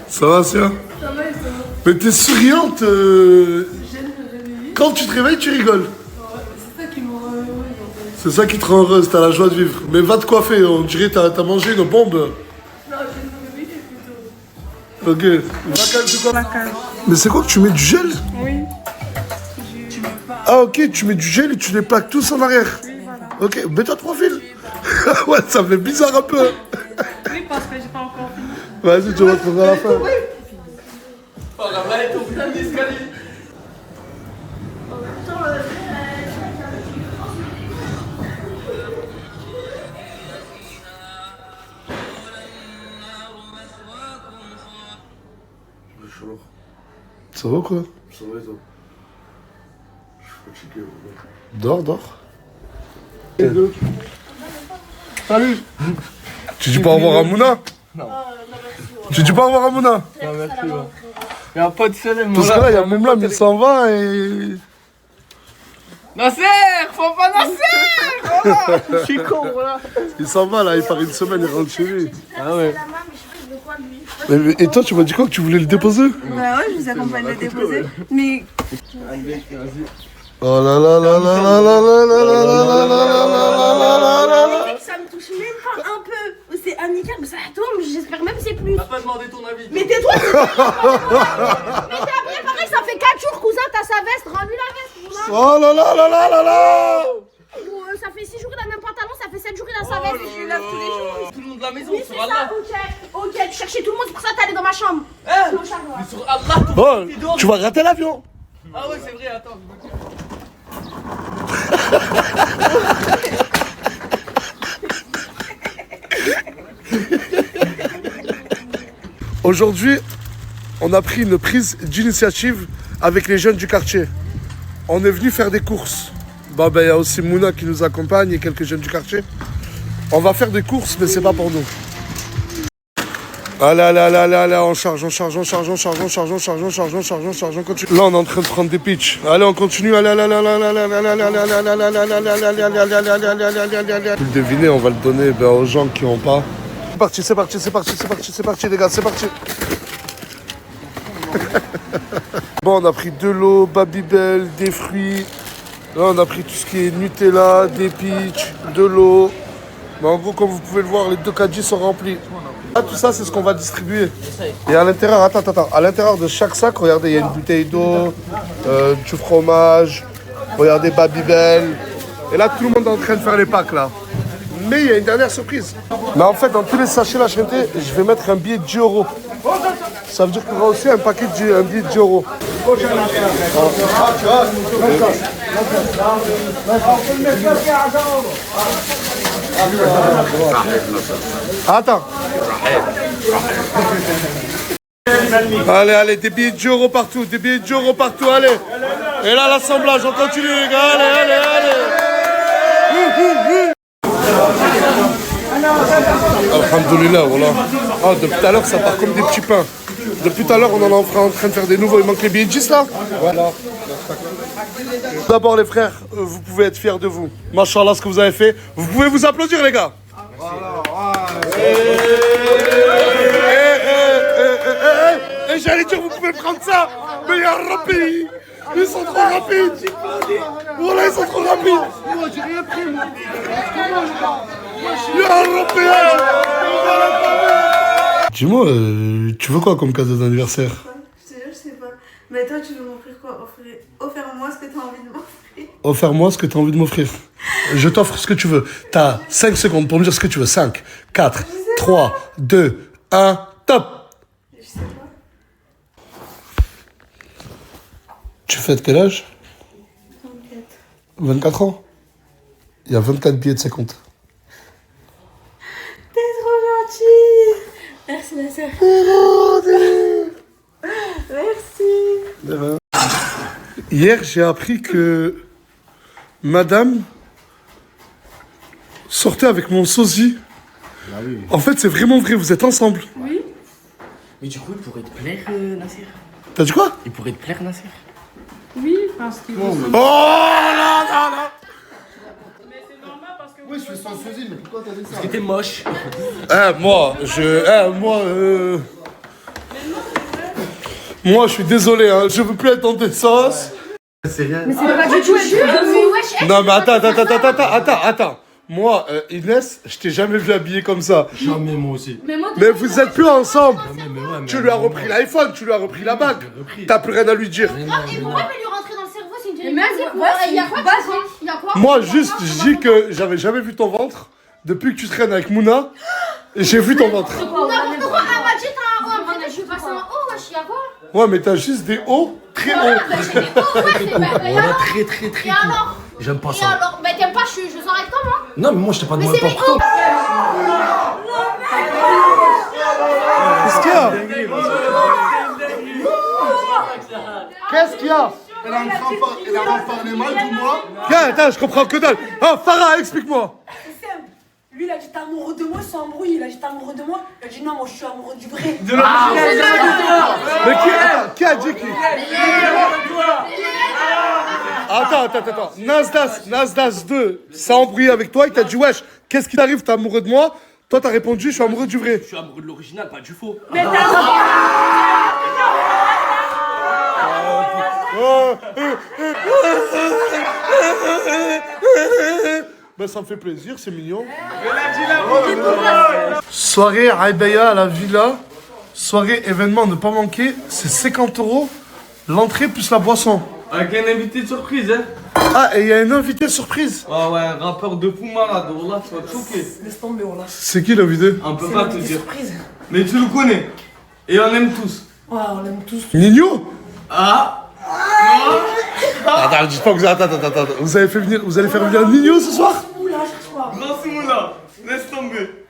Ça va, Sia? Ça va et toi? Mais t'es souriante. J'aime me réveiller. Quand tu te réveilles, tu rigoles. Ouais, c'est ça qui me rend heureuse en fait. C'est ça qui te rend heureuse, t'as la joie de vivre. Mais va te coiffer, on dirait t'as mangé une bombe. Non, je viens de me réveiller plutôt. Ok. Va tu quoi? Mais c'est quoi que tu mets du gel? Oui. Ah ok, tu mets du gel et tu les plaques tous en arrière. Oui, voilà. Ok, mets-toi de profil. Ouais, ça fait bizarre un peu. Oui, parce que j'ai pas encore fini. Vas-y, tu vas te faire à la fin. Oh, là, elle est au bout de l'escalier. Ça va quoi? Ça va et toi? Je suis fatigué. Dors, dors. Salut. Tu dis pas au revoir à Mouna? Non. Tu dis pas au revoir à Mouna? Non, merci. Y'a un pote célèbre. Parce que là, il y a Moumlam, il s'en va et... Nasser! Faut pas Nasser! Voilà. Je suis con, voilà. Il s'en va là, il part une semaine, il rentre chez lui. Ah ouais. Et toi, tu m'as dit quoi, que tu voulais le déposer? Bah ouais, je vous accompagne le déposer. Mais Oh là là là là là là là là là là là là là. ça me touche même pas un peu. C'est amical, mais ça tombe, j'espère même que c'est plus. T'as pas demandé ton avis. Mais tais-toi, c'est mais t'es habillé pareil, ça fait 4 jours, cousin, t'as sa veste, rends-lui la veste, cousin. Oh là là là là là là. Ça fait 6 jours, il a le même pantalon, ça fait 7 jours, il a sa veste, et je lui lave tous les jours. Tout le monde de la maison, Oui, c'est sur ça, Allah. ok, tu cherchais tout le monde, c'est pour ça que t'allais dans ma chambre. Hein? Au char, là. Mais sur Allah, tout Oh, t'es dehors. tu vas rater l'avion. Ah ouais, c'est vrai, attends. Aujourd'hui, on a pris une prise d'initiative avec les jeunes du quartier. On est venu faire des courses. Bah, il y a aussi Mouna qui nous accompagne et quelques jeunes du quartier. On va faire des courses, mais c'est pas pour nous. Allez, allez, allez, allez, allez, on charge, on charge, on charge, on charge, on charge, on charge, on charge, on charge, on charge, on continue. Là, on est en train de prendre des pitchs. Allez, on continue. Allez, allez, allez, allez, allez, allez, allez, allez, allez, allez, allez, allez, allez, allez, allez, allez, allez, allez, allez, allez. Vous le devinez, on va le donner aux gens qui n'ont pas. C'est parti, c'est parti, c'est parti, c'est parti, c'est parti, les gars, c'est parti. Bon, on a pris de l'eau, Babybel, des fruits. Là, on a pris tout ce qui est Nutella, des pitchs, de l'eau. Mais en gros, comme vous pouvez le voir, les deux caddies sont remplis. Là, tout ça, c'est ce qu'on va distribuer. Et à l'intérieur, attends, à l'intérieur de chaque sac, regardez, il y a une bouteille d'eau, du fromage, regardez Babybel. Et là, tout le monde est en train de faire les packs, là. Mais il y a une dernière surprise. Mais en fait, dans tous les sachets, là, je vais mettre un billet de 10 €. Ça veut dire qu'il y aura aussi un billet de 10 €. Attends. Allez, allez, des billets de 10 € partout, des billets de 10 € partout, allez. Et là, l'assemblage, on continue, les gars, allez, allez, allez. Alhamdoulilah, voilà. Ah, depuis tout à l'heure, ça part comme des petits pains. Depuis tout à l'heure, on en est en train de faire des nouveaux. Il manque les billets de 10 là. Voilà. D'abord, les frères, vous pouvez être fiers de vous. Machallah, ce que vous avez fait. Vous pouvez vous applaudir, les gars. Et j'allais dire, vous pouvez prendre ça. Mais il y a un rapide. Ils sont trop rapides. Voilà, ils sont trop rapides. Moi, j'ai rien pris, moi. Il y a un européen. Dis-moi, tu veux quoi comme cadeau d'anniversaire? Je te jure, je sais pas. Mais toi, tu veux m'offrir quoi? Offre-moi ce que t'as envie de m'offrir. Offre-moi ce que tu as envie de m'offrir. Je t'offre ce que tu veux. T'as 5 secondes pour me dire ce que tu veux. 5, 4, 3, 2, 1, top. Je sais pas. Tu fais de quel âge? 24. 24 ans. Il y a 24 billets de 50. T'es trop gentil. Merci, ma soeur. Merci. Hier, j'ai appris que madame sortait avec mon sosie. Ah oui. En fait, c'est vraiment vrai, vous êtes ensemble. Oui. Mais du coup, il pourrait te plaire, Nasser. T'as dit quoi? Il pourrait te plaire, Nasser. Oui, parce que. Oh là là là. Mais c'est normal parce que. Oui, je suis sans sosie, mais pourquoi t'as dit ça? Parce que t'es moche. Moi, Moi, je suis désolé, hein, je veux plus être dans tes sauces. C'est rien. Mais c'est pas du tout sûr. Mais wesh, Non, mais attends. Moi, Inès, je t'ai jamais vu habillé comme ça. Jamais, moi aussi. Mais vous êtes plus ensemble. Mais ouais, Tu lui as repris l'iPhone, tu lui as repris la bague. T'as plus rien à lui dire. Et pourquoi peut lui rentrer dans le cerveau, c'est une télé. même, Il y a quoi Il y a quoi Moi, juste, je dis que j'avais jamais vu ton ventre. Depuis que tu traînes avec Mouna, j'ai vu ton ventre. N'importe quoi. Ah, bah, j'ai un haut. Après, je suis passé en haut, wesh, il y a quoi Ouais, mais t'as juste des hauts très hauts. Bah, j'ai des hauts, ouais, c'est pas. Et alors très Et alors J'aime pas Et ça. alors Bah, t'aimes pas, je sors avec toi, moi. Non, mais moi, je t'ai pas Mais demandé c'est pas mes pour hauts. toi. Qu'est-ce qu'il y a? Qu'est-ce qu'il y a? Elle a un parlé mal de moi. Attends, je comprends que dalle. Ah, Farah, explique-moi. C'est simple. Lui, il a dit t'es amoureux de moi, c'est embrouillé. Il a dit t'es amoureux de moi. Il a dit non, moi je suis amoureux du vrai. Mais qui a dit qui? Attends. Nasdas 2 s'est embrouillé avec toi, il t'a dit wesh, qu'est-ce qui t'arrive, t'es amoureux de moi? Toi t'as répondu, je suis amoureux du vrai. Je suis amoureux de l'original, pas du faux. Ben ça me fait plaisir, c'est mignon. Soirée Aïbaya à la villa. Soirée événement ne pas manquer, c'est 50 €. L'entrée plus la boisson. Avec un invité de surprise, hein. Ah, et il y a une invitée surprise. Ah ouais, un rappeur de fou malade, Wallah, tu vas te choquer. Laisse tomber, on a. C'est qui l'invité? On peut pas te dire. Surprise. Mais tu le connais. Et on aime tous. Ouais, on l'aime tous. Nino? Ah. Attends, dites pas que vous... Attends. Vous allez faire venir Nino ce soir? Oula, cherche pas. Non, Simouna, laisse tomber.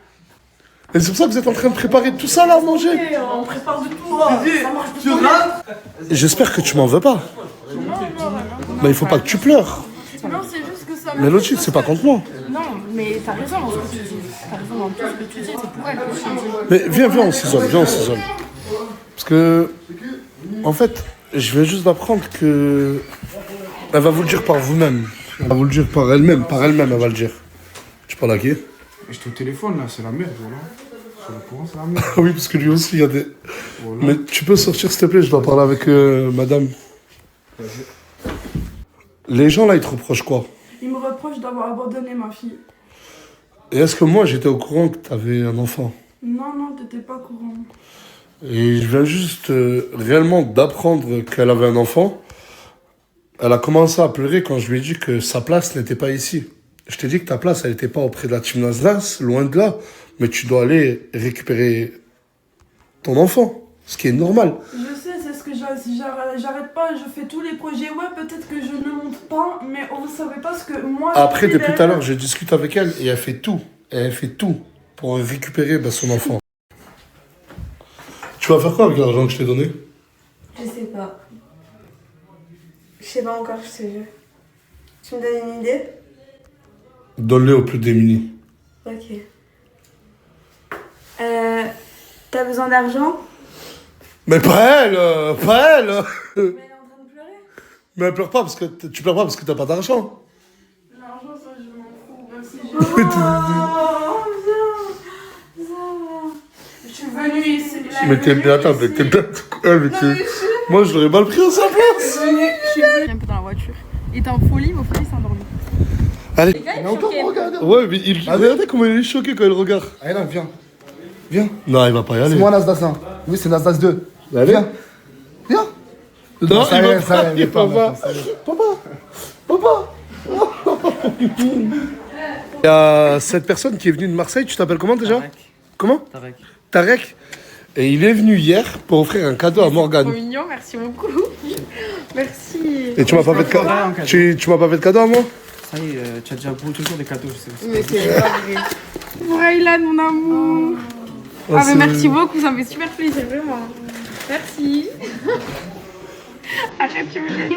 Et c'est pour ça que vous êtes en train de préparer tout ça là à manger? On prépare de tout. Ça marche de Tu tout. rentres. J'espère que tu m'en veux pas. Mais il faut pas que tu pleures. Non, c'est juste que ça. Mélodie, c'est pas contre moi. Non, mais t'as raison dans ce que tu dis. T'as raison dans tout ce que tu dis. C'est pour elle que je te dis. Mais viens, on s'isole. Parce que, en fait, je viens juste d'apprendre que... Elle va vous le dire par vous-même. Elle va vous le dire par elle-même, elle va le dire. Tu parles à qui? J'étais au téléphone là, c'est la merde, voilà. Sur le courant, c'est la merde. Ah oui, parce que lui aussi, il y a des... Voilà. Mais tu peux sortir s'il te plaît, je dois parler avec madame. Les gens là, ils te reprochent quoi? Il me reproche d'avoir abandonné ma fille. Et est-ce que moi, j'étais au courant que t'avais un enfant? Non, t'étais pas courant. Et je viens juste réellement d'apprendre qu'elle avait un enfant. Elle a commencé à pleurer quand je lui ai dit que sa place n'était pas ici. Je t'ai dit que ta place, elle n'était pas auprès de la team Nasdaq, loin de là. Mais tu dois aller récupérer ton enfant, ce qui est normal. Je sais, c'est ce que j'arrête pas, je fais tous les projets. Ouais, peut-être que je ne monte pas, mais on ne savait pas ce que moi... Après, je fais depuis tout à l'heure, je discute avec elle et elle fait tout. Elle fait tout pour récupérer son enfant. Tu vas faire quoi avec l'argent que je t'ai donné? Je sais pas. Je sais pas encore, je sais. Tu me donnes une idée? Donne-le aux plus démunis. Ok. T'as besoin d'argent? Mais pas elle. Mais elle est en train de pleurer. Mais elle pleure pas parce que tu pleures pas parce que t'as pas d'argent. L'argent, ça, je m'en fous, même si j'ai... Je suis venue ici. Mais t'es bien, attends, mais t'es bien. Moi, je l'aurais mal pris à sa place. Je suis venue un peu dans la voiture. Il était en folie, mais au final, il s'est endormi. Allez. Regarde. Ouais, mais regardez comment il est choqué quand il regarde. Allez là, viens. Viens. Non, il va pas y aller. C'est moi Nasdaq 1. Oui, c'est Nasdaq 2. Allez. Viens. Viens. Non, Ça il y est, va ça y pas. est, Il va pas. ça y est. Papa. Il y a cette personne qui est venue de Marseille, tu t'appelles comment déjà? Comment? Tarek. Et il est venu hier pour offrir un cadeau à Morgane. Mignon, merci beaucoup. Merci. Et tu m'as pas fait de cadeau? Tu m'as pas fait de cadeau à moi? Ça y est, tu as déjà beau toujours des cadeaux, je sais. Mais c'est pas vrai. Braylan, mon amour. Ah, mais merci beaucoup, ça me fait super plaisir, vraiment. Merci. Arrête, tu me dis.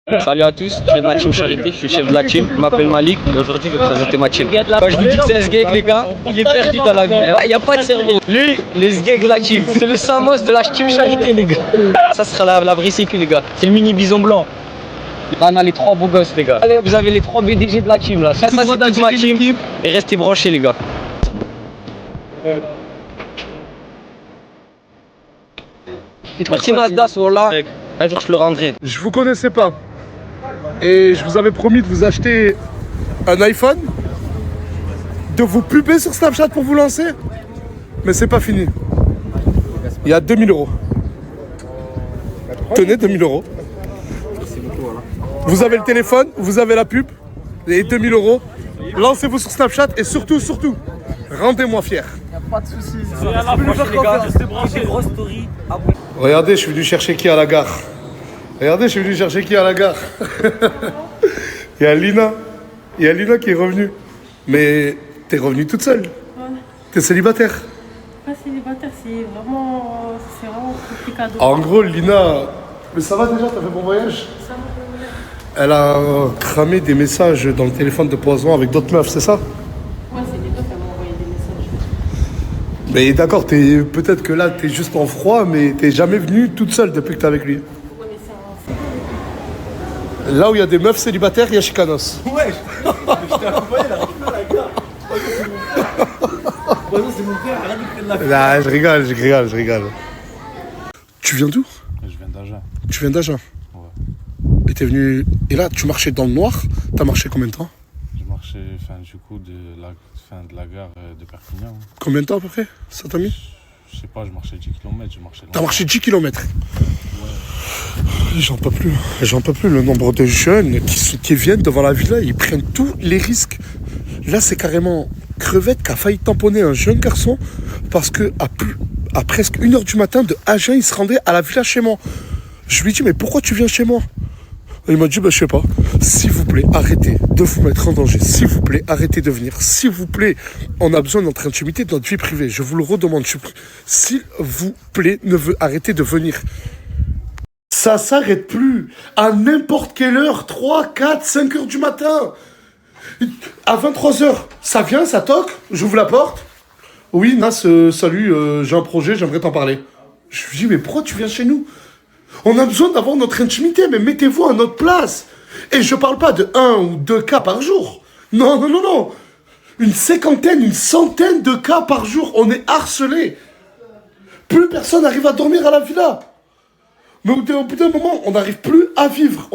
Salut à tous, je suis de la team Charité, je suis chef de la team, je m'appelle Malik et aujourd'hui je vais présenter ma team. Quand je vous dis que c'est un sgeg les gars, il est perdu dans la vie, il n'y a pas de cerveau. Lui, les sgeg de la team, c'est le Samos de la team Charité les gars. Ça sera la vraie sécu les gars, c'est le mini bison blanc. Là on a les 3 beaux gosses les gars. Allez, vous avez les 3 BDG de la team là, ça c'est toute ma team et restez branchés les gars. Merci Mazda, là. Un jour je le rendrai. Je vous connaissais pas. Et je vous avais promis de vous acheter un iPhone, de vous puber sur Snapchat pour vous lancer. Mais c'est pas fini. Il y a 2000 €. Tenez 2000 €. Vous avez le téléphone, vous avez la pub, et 2000 €. Lancez-vous sur Snapchat et surtout, rendez-moi fier. Pas de soucis. Regardez, je suis venu chercher qui à la gare. Regardez, je suis venu chercher qui à la gare. Il y a Lina. Il y a Lina qui est revenue. Mais t'es revenue toute seule. Ouais. T'es célibataire. Pas célibataire, c'est vraiment compliqué. En gros, Lina... Mais ça va déjà, t'as fait bon voyage? Ça va. Elle a cramé des messages dans le téléphone de Poison avec d'autres meufs, c'est ça? Ouais, c'est des meufs qui m'ont envoyé des messages. Mais d'accord, peut-être que là, t'es juste en froid, mais t'es jamais venue toute seule depuis que t'es avec lui. Ouais, mais c'est Là où il y a des meufs célibataires, il y a Chicanos. Ouais, je t'ai accompagné là, la gare. C'est mon frère, arrête de prendre la Ah, je rigole. Tu viens d'où? Je viens d'Agen. Tu viens d'Agen? Ouais. Et t'es venu... Et là, tu marchais dans le noir? T'as marché combien de temps? Je marchais du coup de la gare de Perpignan. Combien de temps à peu près? Ça t'a mis? Je sais pas, je marchais 10 km. T'as marché 10 km? J'en peux plus le nombre de jeunes qui viennent devant la villa, ils prennent tous les risques. Là, c'est carrément Crevette qui a failli tamponner un jeune garçon parce que à presque 1h du matin de Agen, il se rendait à la villa chez moi. Je lui ai dit, mais pourquoi tu viens chez moi? Il m'a dit, je sais pas. S'il vous plaît, arrêtez de vous mettre en danger. S'il vous plaît, arrêtez de venir. S'il vous plaît, on a besoin de notre intimité, de notre vie privée. Je vous le redemande. S'il vous plaît, arrêtez de venir. Ça s'arrête plus. À n'importe quelle heure, 3, 4, 5 heures du matin. À 23 heures, ça vient, ça toque. J'ouvre la porte. Oui, Nas, salut, j'ai un projet, j'aimerais t'en parler. Je lui dis, mais pourquoi tu viens chez nous? On a besoin d'avoir notre intimité, mais mettez-vous à notre place. Et je parle pas de 1 ou 2 cas par jour. Non. Une centaine de cas par jour. On est harcelés. Plus personne n'arrive à dormir à la villa. Mais au bout d'un moment, on n'arrive plus à vivre.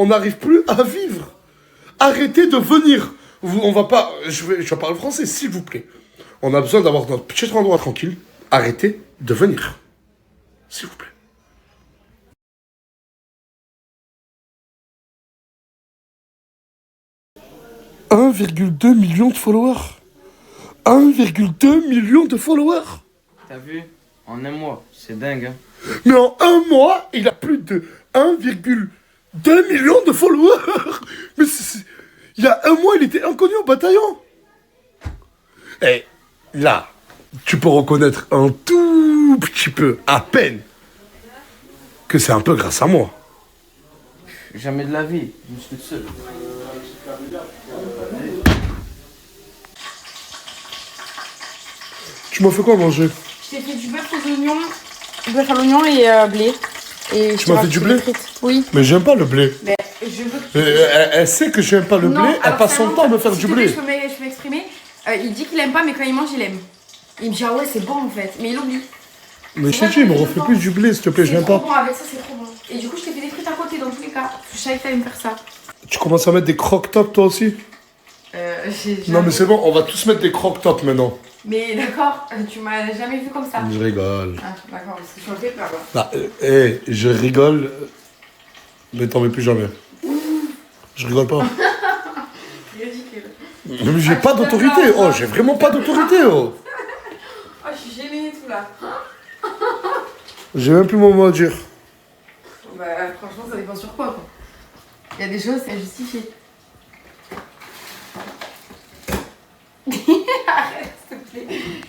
Arrêtez de venir. On va pas... Je parle français, s'il vous plaît. On a besoin d'avoir notre petit endroit tranquille. Arrêtez de venir. S'il vous plaît. 1,2 million de followers. 1,2 million de followers. T'as vu? En un mois, c'est dingue hein. Mais en un mois, il a plus de 1,2 million de followers. Mais il y a un mois, il était inconnu au bataillon. Et là, tu peux reconnaître un tout petit peu, à peine, que c'est un peu grâce à moi. Jamais de la vie, je me suis tout seul. Tu m'as fait quoi manger? Je t'ai fait du bœuf aux oignons, bœuf à l'oignon et blé. Et Tu m'as fait du blé? Oui. Mais j'aime pas le blé. Mais je veux que Elle sait que j'aime pas le blé, elle passe son temps à me faire du blé. Je peux m'exprimer. Il dit qu'il aime pas, mais quand il mange, il aime. Il me dit, ah ouais, c'est bon en fait. Mais il oublie. Mais je t'ai dit, il me refait plus du blé, s'il te plaît, j'aime pas. C'est trop bon, avec ça, c'est trop bon. Et du coup, je t'ai fait des frites à côté dans tous les cas. Je savais que t'allais me faire ça. Tu commences à mettre des croque-tops toi aussi? Non mais c'est bon, on va tous mettre des croque-tops maintenant. Mais d'accord, tu m'as jamais vu comme ça. Je rigole. Ah, d'accord, parce que je me fais peur là. Bah, je rigole, mais t'en mets plus jamais. Je rigole pas. C'est ridicule. Mais j'ai pas d'autorité, oh, j'ai vraiment pas d'autorité, oh. Oh, je suis gênée et tout là. J'ai même plus mon mot à dire. Bah, franchement, ça dépend sur quoi. Il y a des choses, c'est justifié. Arrête, s'il te plaît.